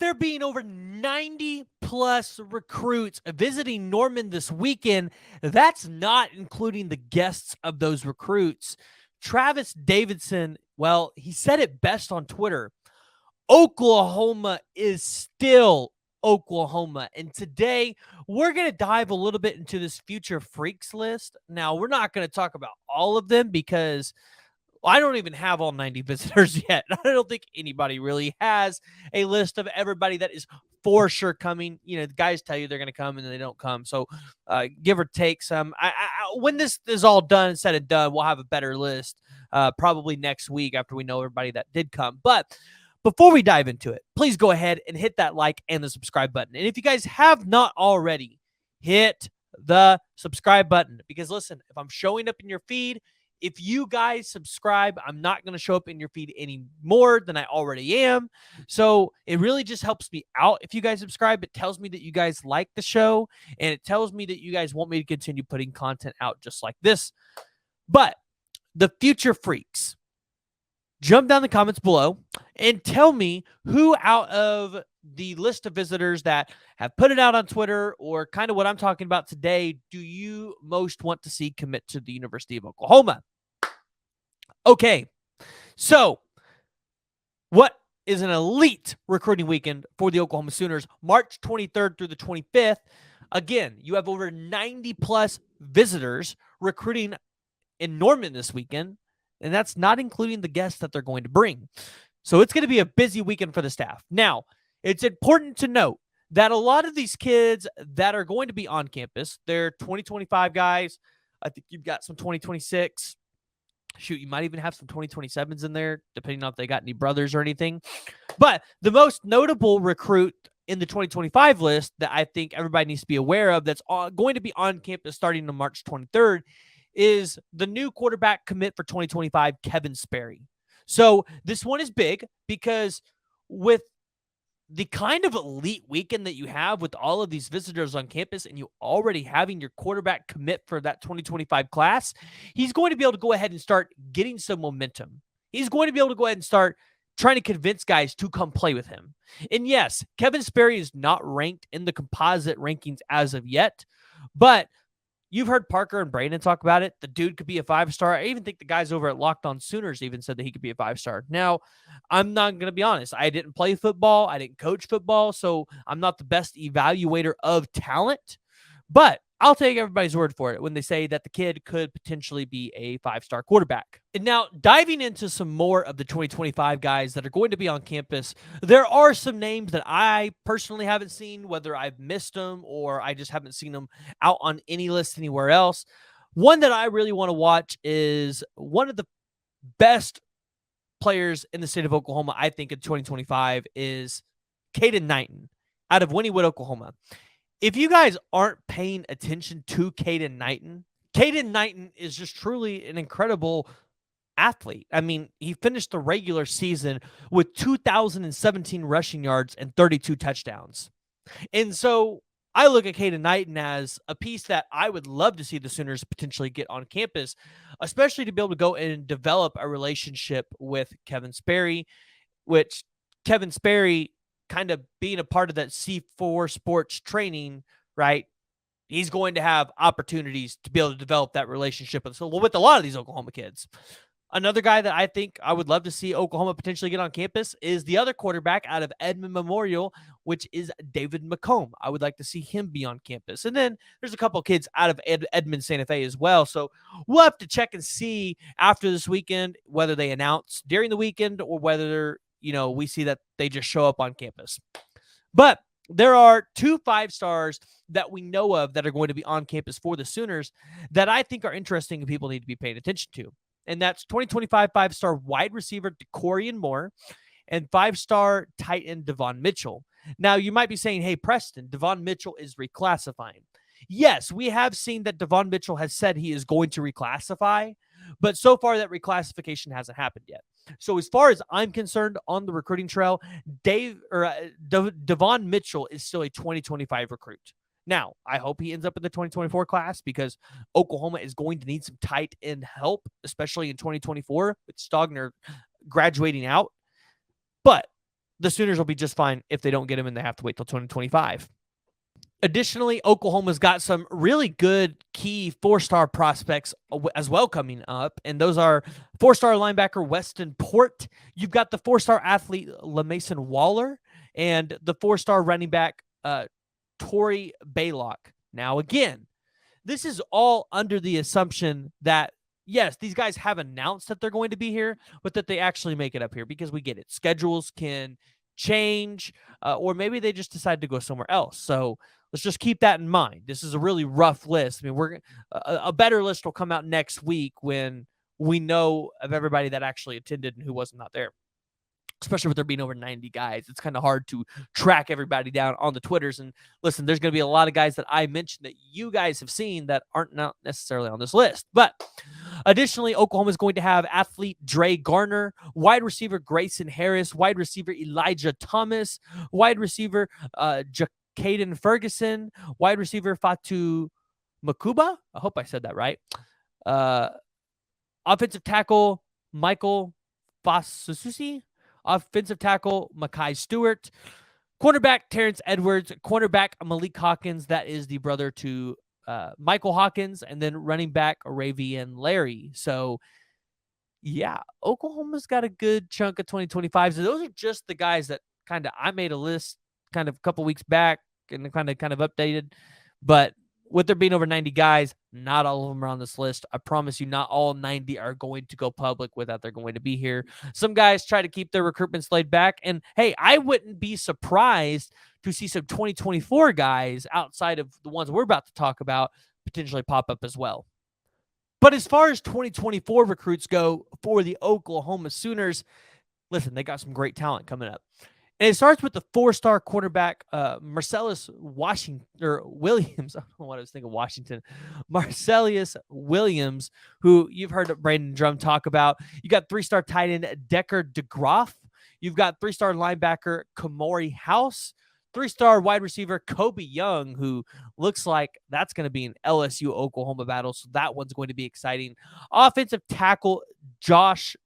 there being over 90 plus recruits visiting Norman this weekend, that's not including the guests of those recruits. Travis Davidson, well, he said it best on Twitter. Oklahoma is still Oklahoma. And today we're going to dive a little bit into this future freaks list. Now, we're not going to talk about all of them because I don't even have all 90 visitors yet. I don't think anybody really has a list of everybody that is for sure coming. You know, the guys tell you they're going to come and then they don't come. So give or take some. When this is all done and said and done, we'll have a better list probably next week after we know everybody that did come. But before we dive into it, please go ahead and hit that like and the subscribe button. And if you guys have not already, hit the subscribe button. Because listen, if I'm showing up in your feed, if you guys subscribe, I'm not going to show up in your feed any more than I already am. So it really just helps me out. If you guys subscribe, it tells me that you guys like the show, and it tells me that you guys want me to continue putting content out just like this. But the future freaks, jump down the comments below and tell me who out of the list of visitors that have put it out on Twitter or kind of what I'm talking about today do you most want to see commit to the University of Oklahoma? Okay, so what is an elite recruiting weekend for the Oklahoma Sooners? March 23rd through the 25th. Again, you have over 90 plus visitors recruiting in Norman this weekend, and that's not including the guests that they're going to bring. So it's going to be a busy weekend for the staff. Now, it's important to note that a lot of these kids that are going to be on campus, they're 2025 guys. I think you've got some 2026. Shoot, you might even have some 2027s in there, depending on if they got any brothers or anything. But the most notable recruit in the 2025 list that I think everybody needs to be aware of that's going to be on campus starting on March 23rd is the new quarterback commit for 2025, Kevin Sperry. So this one is big because with the kind of elite weekend that you have with all of these visitors on campus and you already having your quarterback commit for that 2025 class, he's going to be able to go ahead and start getting some momentum. He's going to be able to go ahead and start trying to convince guys to come play with him. And yes, Kevin Sperry is not ranked in the composite rankings as of yet, but you've heard Parker and Brandon talk about it. The dude could be a 5-star. I even think the guys over at Locked On Sooners even said that he could be a 5-star. Now, I'm not going to be honest. I didn't play football. I didn't coach football, so I'm not the best evaluator of talent. But I'll take everybody's word for it when they say that the kid could potentially be a 5-star quarterback. And now, diving into some more of the 2025 guys that are going to be on campus, there are some names that I personally haven't seen, whether I've missed them or I just haven't seen them out on any list anywhere else. One that I really want to watch is one of the best players in the state of Oklahoma, I think, in 2025 is Kaden Knighton out of Wynnewood, Oklahoma. If you guys aren't paying attention to Kaden Knighton is just truly an incredible athlete. I mean, he finished the regular season with 2,017 rushing yards and 32 touchdowns. And so I look at Kaden Knighton as a piece that I would love to see the Sooners potentially get on campus, especially to be able to go and develop a relationship with Kevin Sperry, which Kevin Sperry kind of being a part of that C4 sports training, right? He's going to have opportunities to be able to develop that relationship with a lot of these Oklahoma kids. Another guy that I think I would love to see Oklahoma potentially get on campus is the other quarterback out of Edmond Memorial, which is David McComb. I would like to see him be on campus. And then there's a couple of kids out of Edmond Santa Fe as well. So we'll have to check and see after this weekend whether they announce during the weekend or whether we see that they just show up on campus. But there are 2 5-stars that we know of that are going to be on campus for the Sooners that I think are interesting and people need to be paying attention to. And that's 2025 5-star wide receiver DeCorian Moore and 5-star tight end Devon Mitchell. Now, you might be saying, hey, Preston, Devon Mitchell is reclassifying. Yes, we have seen that Devon Mitchell has said he is going to reclassify, but so far that reclassification hasn't happened yet. So as far as I'm concerned on the recruiting trail, Devon Mitchell is still a 2025 recruit. Now, I hope he ends up in the 2024 class because Oklahoma is going to need some tight end help, especially in 2024 with Stogner graduating out. But the Sooners will be just fine if they don't get him and they have to wait till 2025. Additionally, Oklahoma's got some really good key 4-star prospects as well coming up, and those are 4-star linebacker Weston Port. You've got the 4-star athlete LaMason Waller and the 4-star running back Torrey Baylock. Now, again, this is all under the assumption that, yes, these guys have announced that they're going to be here, but that they actually make it up here, because we get it. Schedules can change, or maybe they just decide to go somewhere else. So let's just keep that in mind. This is a really rough list. I mean, a better list will come out next week when we know of everybody that actually attended and who was not there. Especially with there being over 90 guys, it's kind of hard to track everybody down on the Twitters. And listen, there's going to be a lot of guys that I mentioned that you guys have seen that aren't not necessarily on this list. But additionally, Oklahoma is going to have athlete Dre Garner, wide receiver Grayson Harris, wide receiver Elijah Thomas, wide receiver Kaden Ferguson, wide receiver Fatu Makuba. I hope I said that right. Offensive tackle Michael Fasasusi. Offensive tackle Makai Stewart. Cornerback Terrence Edwards. Cornerback Malik Hawkins. That is the brother to Michael Hawkins. And then running back Ravian Larry. So, yeah, Oklahoma's got a good chunk of 2025s. So those are just the guys that kind of I made a list kind of a couple weeks back and kind of updated. But with there being over 90 guys, not all of them are on this list. I promise you, not all 90 are going to go public without they're going to be here. Some guys try to keep their recruitments laid back. And, hey, I wouldn't be surprised to see some 2024 guys outside of the ones we're about to talk about potentially pop up as well. But as far as 2024 recruits go for the Oklahoma Sooners, listen, they got some great talent coming up. And it starts with the 4-star quarterback, Marcellus Williams. I don't know what I was thinking, Washington. Marcellus Williams, who you've heard Brandon Drum talk about. You got 3-star tight end Decker DeGroff. You've got 3-star linebacker Kamori House. 3-star wide receiver Kobe Young, who looks like that's going to be an LSU-Oklahoma battle, so that one's going to be exciting. Offensive tackle Josh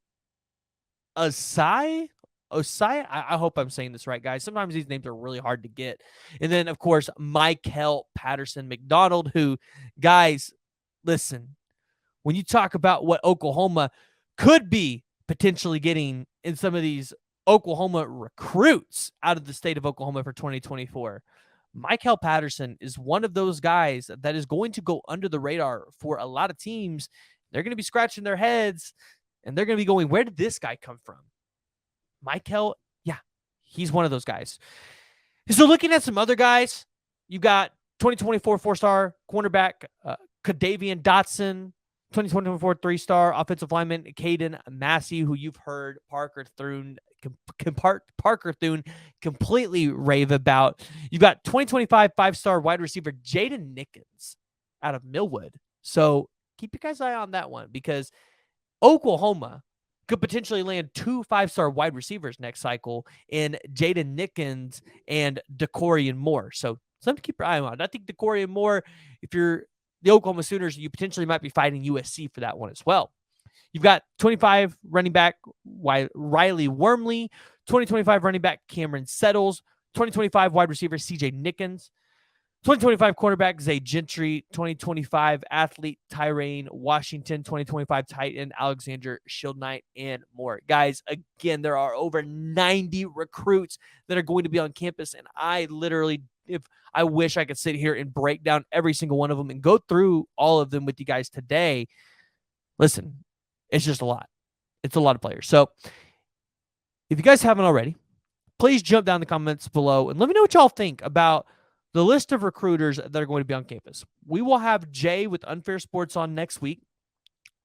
Osai. I hope I'm saying this right, guys. Sometimes these names are really hard to get. And then, of course, Michael Patterson McDonald, who, guys, listen, when you talk about what Oklahoma could be potentially getting in some of these Oklahoma recruits out of the state of Oklahoma for 2024, Michael Patterson is one of those guys that is going to go under the radar for a lot of teams. They're going to be scratching their heads, and they're going to be going, where did this guy come from? Michael, yeah, he's one of those guys. So looking at some other guys, you got 2024 4-star cornerback Kadavian Dotson, 2024 3-star offensive lineman Caden Massey, who you've heard Parker Thune completely rave about. You've got 2025 5-star wide receiver Jaden Nickens out of Millwood. So keep your guys' eye on that one, because Oklahoma could potentially land 2 5-star wide receivers next cycle in Jaden Nickens and Decorian Moore. So something to keep your eye on. I think Decorian Moore, if you're the Oklahoma Sooners, you potentially might be fighting USC for that one as well. You've got 25 running back Riley Wormley, 2025 running back Cameron Settles, 2025 wide receiver CJ Nickens, 2025 quarterback Zay Gentry, 2025 athlete Tyrone Washington, 2025 tight end Alexander Shieldknight, and more. Guys, again, there are over 90 recruits that are going to be on campus, and I wish I could sit here and break down every single one of them and go through all of them with you guys today. Listen, it's just a lot. It's a lot of players. So if you guys haven't already, please jump down in the comments below and let me know what y'all think about the list of recruiters that are going to be on campus. We will have Jay with Unfair Sports on next week.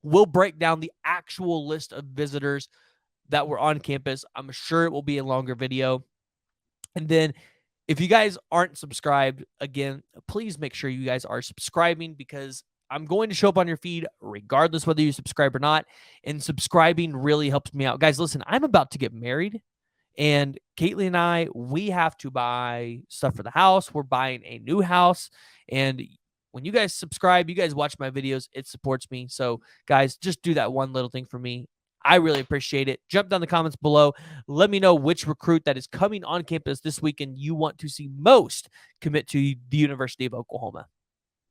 We'll break down the actual list of visitors that were on campus. I'm sure it will be a longer video. And then if you guys aren't subscribed, again, please make sure you guys are subscribing, because I'm going to show up on your feed regardless whether you subscribe or not. And subscribing really helps me out. Guys, listen, I'm about to get married. And Caitlin and I, we have to buy stuff for the house. We're buying a new house. And when you guys subscribe, you guys watch my videos, it supports me. So, guys, just do that one little thing for me. I really appreciate it. Jump down the comments below. Let me know which recruit that is coming on campus this weekend you want to see most commit to the University of Oklahoma.